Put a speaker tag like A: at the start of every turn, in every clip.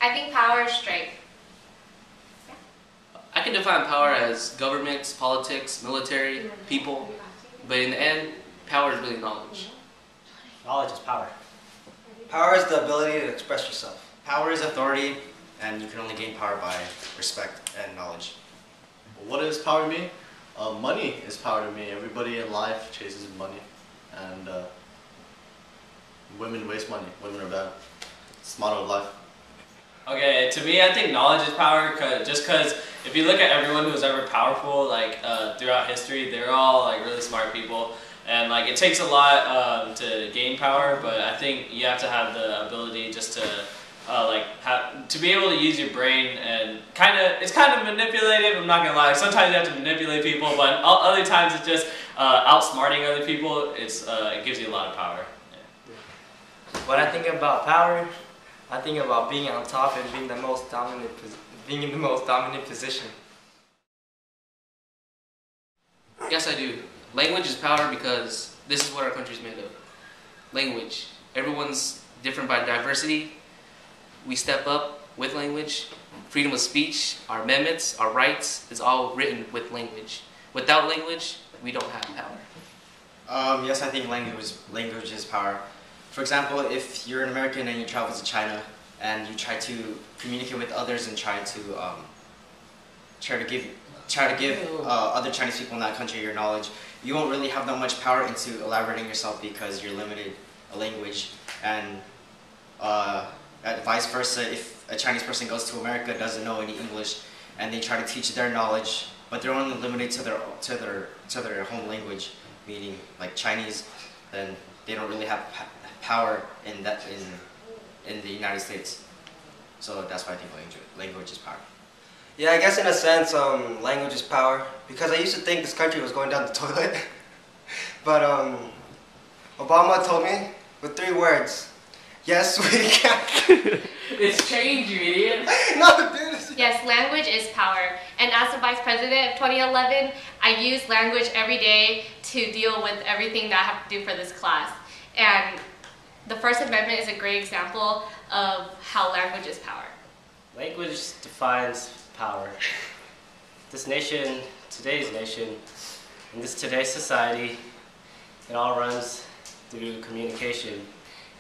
A: I think power is strength.
B: I can define power as governments, politics, military, people, but in the end, power is really knowledge.
C: Knowledge is power.
D: Power is the ability to express yourself.
E: Power is authority, and you can only gain power by respect and knowledge.
F: What does power to me? Money is power to me. Everybody in life chases money, and women waste money. Women are bad. It's the motto of life.
C: Okay, to me, I think knowledge is power, just because if you look at everyone who was ever powerful, like throughout history, they're all like really smart people, and like it takes a lot to gain power. But I think you have to have the ability just to to be able to use your brain, and it's kind of manipulative. I'm not gonna lie. Sometimes you have to manipulate people, but other times it's just outsmarting other people. It gives you a lot of power. Yeah.
D: When I think about power, I think about being on top and being in the most dominant position.
B: Yes, I do. Language is power because this is what our country is made of. Language. Everyone's different by diversity. We step up with language. Freedom of speech, our amendments, our rights is all written with language. Without language, we don't have power.
E: Yes, I think language is power. For example, if you're an American and you travel to China and you try to communicate with others and try to give other Chinese people in that country your knowledge, you won't really have that much power into elaborating yourself because you're limited a language. And vice versa, if a Chinese person goes to America, doesn't know any English, and they try to teach their knowledge, but they're only limited to their home language, meaning like Chinese, then they don't really have power in the United States. So that's why I think language is power.
D: Yeah, I guess in a sense, language is power, because I used to think this country was going down the toilet. But Obama told me with 3 words, yes, we can.
B: It's changed, you idiot.
D: No, dude.
A: Yes, language is power. And as the Vice President of 2011, I use language every day to deal with everything that I have to do for this class. And the First Amendment is a great example of how language is power.
C: Language defines power. This nation, today's nation, in today's society, it all runs through communication.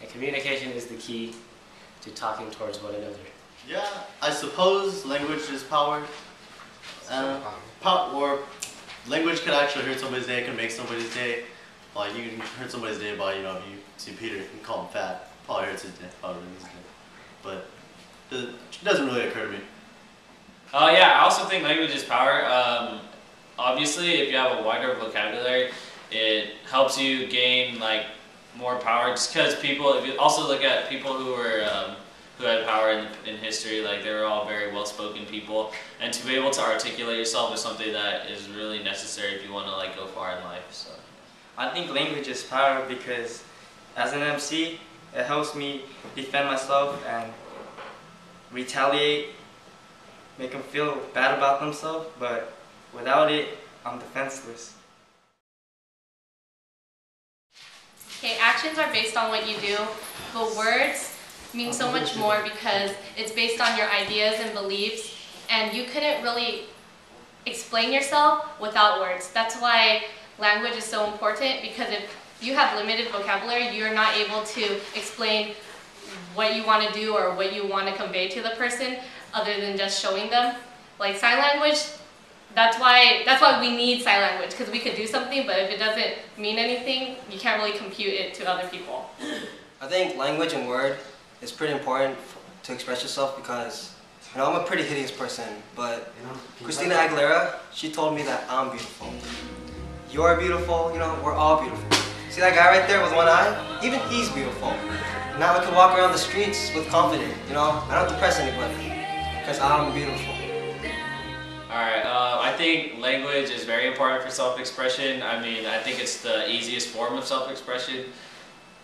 C: And communication is the key to talking towards one another.
F: Yeah, I suppose language is power. Or language can actually hurt somebody's day, can make somebody's day. Like you can hurt somebody's day by, if you see Peter, you can call him fat. Probably hurts his day, probably ruins his day. But it doesn't really occur to me.
C: Yeah, I also think language is power. Obviously, if you have a wider vocabulary, it helps you gain more power. Just because people, if you also look at people who had power in history, they were all very well-spoken people, and to be able to articulate yourself is something that is really necessary if you want to go far in life. So,
D: I think language is power because as an MC, it helps me defend myself and retaliate, make them feel bad about themselves, but without it, I'm defenseless.
A: Okay, actions are based on what you do, but words mean so much more because it's based on your ideas and beliefs, and you couldn't really explain yourself without words. That's why language is so important, because if you have limited vocabulary, you're not able to explain what you want to do or what you want to convey to the person other than just showing them. Like sign language, that's why we need sign language, because we could do something, but if it doesn't mean anything, you can't really compute it to other people.
D: I think language and word is pretty important to express yourself because, I'm a pretty hideous person, but Christina Aguilera, she told me that I'm beautiful. You're beautiful, we're all beautiful. See that guy right there with one eye? Even he's beautiful. Now I can walk around the streets with confidence, I don't have to press anybody because I'm beautiful.
C: alright, I think language is very important for self-expression. I think it's the easiest form of self-expression.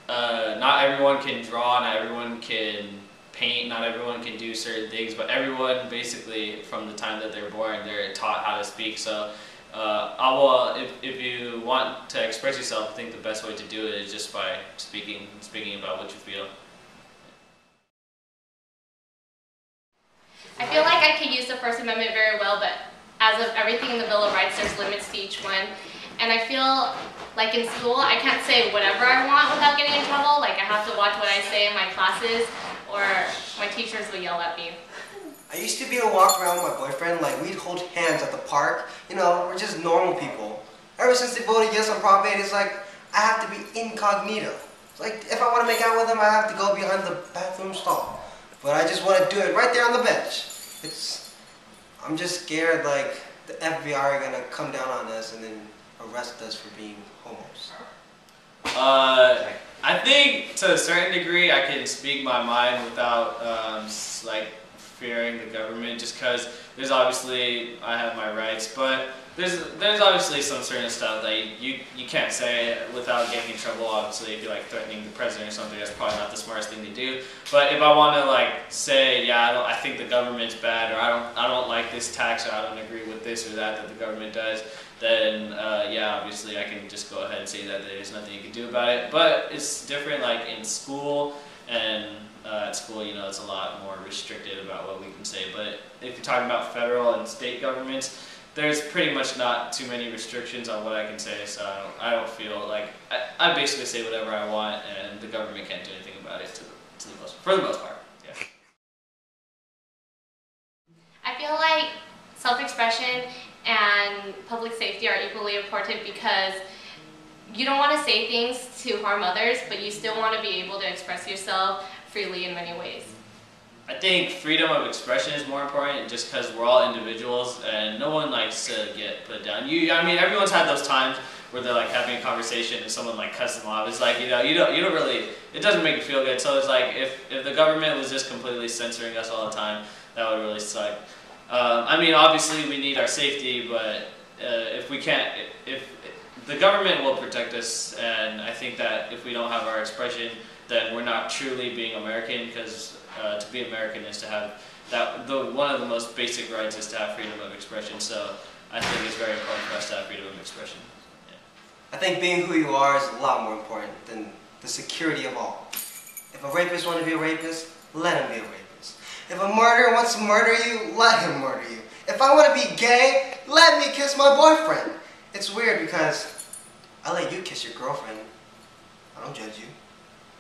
C: Not everyone can draw, not everyone can paint, not everyone can do certain things, but everyone basically from the time that they're born, they're taught how to speak. So if you want to express yourself, I think the best way to do it is just by speaking about what you feel.
A: I feel like I could use the First Amendment very well, but as of everything in the Bill of Rights, there's limits to each one. And I feel like in school, I can't say whatever I want without getting in trouble. Like I have to watch what I say in my classes, or my teachers will yell at me.
D: I used to be able to walk around with my boyfriend, like we'd hold hands at the park. You know, we're just normal people. Ever since they voted yes on Prop 8, it's like I have to be incognito. It's like if I want to make out with him, I have to go behind the bathroom stall. But I just want to do it right there on the bench. I'm just scared like the FBI are gonna come down on us and then arrest us for being homos.
C: I think to a certain degree I can speak my mind without like fearing the government, just because there's obviously I have my rights, but there's obviously some certain stuff that you can't say without getting in trouble. Obviously, if you're like threatening the president or something, that's probably not the smartest thing to do. But if I want to like say, yeah, I think the government's bad, or I don't like this tax, or I don't agree with this or that the government does, then yeah, obviously I can just go ahead and say that there's nothing you can do about it. But it's different like in school, and at school, you know, it's a lot more restricted about what we can say. But if you're talking about federal and state governments, there's pretty much not too many restrictions on what I can say, so I don't feel like I basically say whatever I want, and the government can't do anything about it for the most part. Yeah.
A: I feel like self-expression and public safety are equally important, because you don't want to say things to harm others, but you still want to be able to express yourself freely in many ways.
C: I think freedom of expression is more important, just because we're all individuals and no one likes to get put down. I mean, everyone's had those times where they're like having a conversation and someone like cuts them off. It's like, you don't really, it doesn't make you feel good. So it's like if the government was just completely censoring us all the time, that would really suck. I mean, obviously we need our safety, but if the government will protect us, and I think that if we don't have our expression, then we're not truly being American, because to be American is to have one of the most basic rights is to have freedom of expression. So I think it's very important for us to have freedom of expression. Yeah.
D: I think being who you are is a lot more important than the security of all. If a rapist wants to be a rapist, let him be a rapist. If a murderer wants to murder you, let him murder you. If I want to be gay, let me kiss my boyfriend. It's weird because I let you kiss your girlfriend. I don't judge you.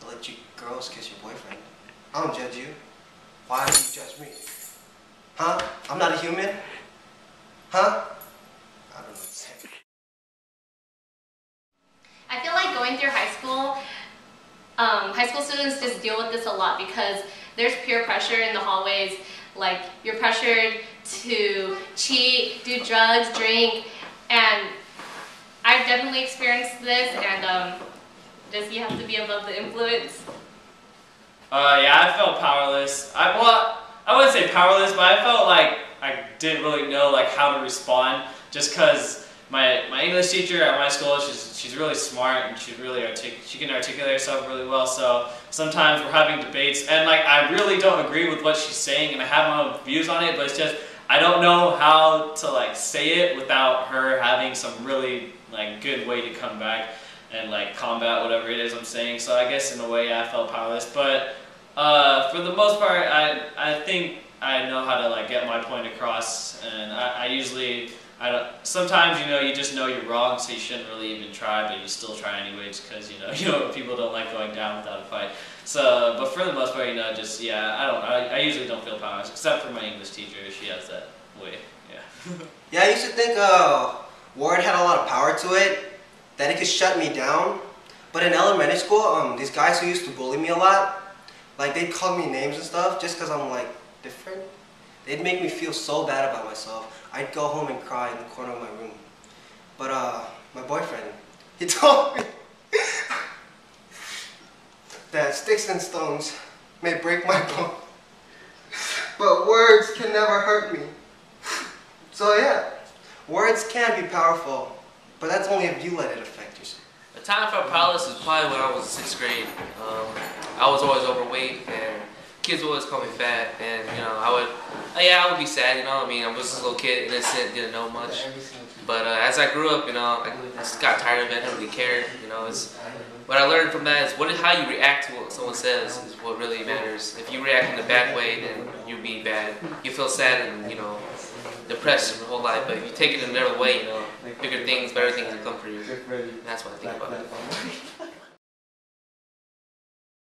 D: I let you girls kiss your boyfriend. I don't judge you. Why do you judge me? Huh? I'm not a human? Huh? I don't know what to say.
A: I feel like going through high school students just deal with this a lot, because there's peer pressure in the hallways. Like, you're pressured to cheat, do drugs, drink, and I've definitely experienced this, and just you have to be above the influence.
C: Yeah, I felt powerless. I wouldn't say powerless, but I felt like I didn't really know like how to respond, just because my English teacher at my school, she's really smart, and she can articulate herself really well. So sometimes we're having debates, and like I really don't agree with what she's saying, and I have my own views on it, but it's just I don't know how to like say it without her having some really like good way to come back and like combat whatever it is I'm saying. So I guess in a way I felt powerless, but for the most part I think I know how to like get my point across, and I don't, sometimes you just know you're wrong, so you shouldn't really even try, but you still try anyways, because people don't like going down without a fight. So, but for the most part, just yeah, I usually don't feel powerless, except for my English teacher. She has that way, yeah.
D: Yeah, I used to think Ward had a lot of power to it, that it could shut me down. But in elementary school, these guys who used to bully me a lot, like they'd call me names and stuff just because I'm like different. They'd make me feel so bad about myself. I'd go home and cry in the corner of my room. But my boyfriend, he told me that sticks and stones may break my bone, but words can never hurt me. So yeah, words can be powerful, but that's only if you let it affect you.
B: The time I felt powerless is probably when I was in 6th grade. I was always overweight, and kids would always call me fat, and I would be sad. I mean, I was this little kid, innocent, didn't know much. But as I grew up, I just got tired of it. I didn't really care. what I learned from that is how you react to what someone says is what really matters. If you react in a bad way, then you'll be bad. You feel sad and, you know, depressed your whole life. But if you take it another way, you know, bigger things, better things will come for you. And that's what I think about it.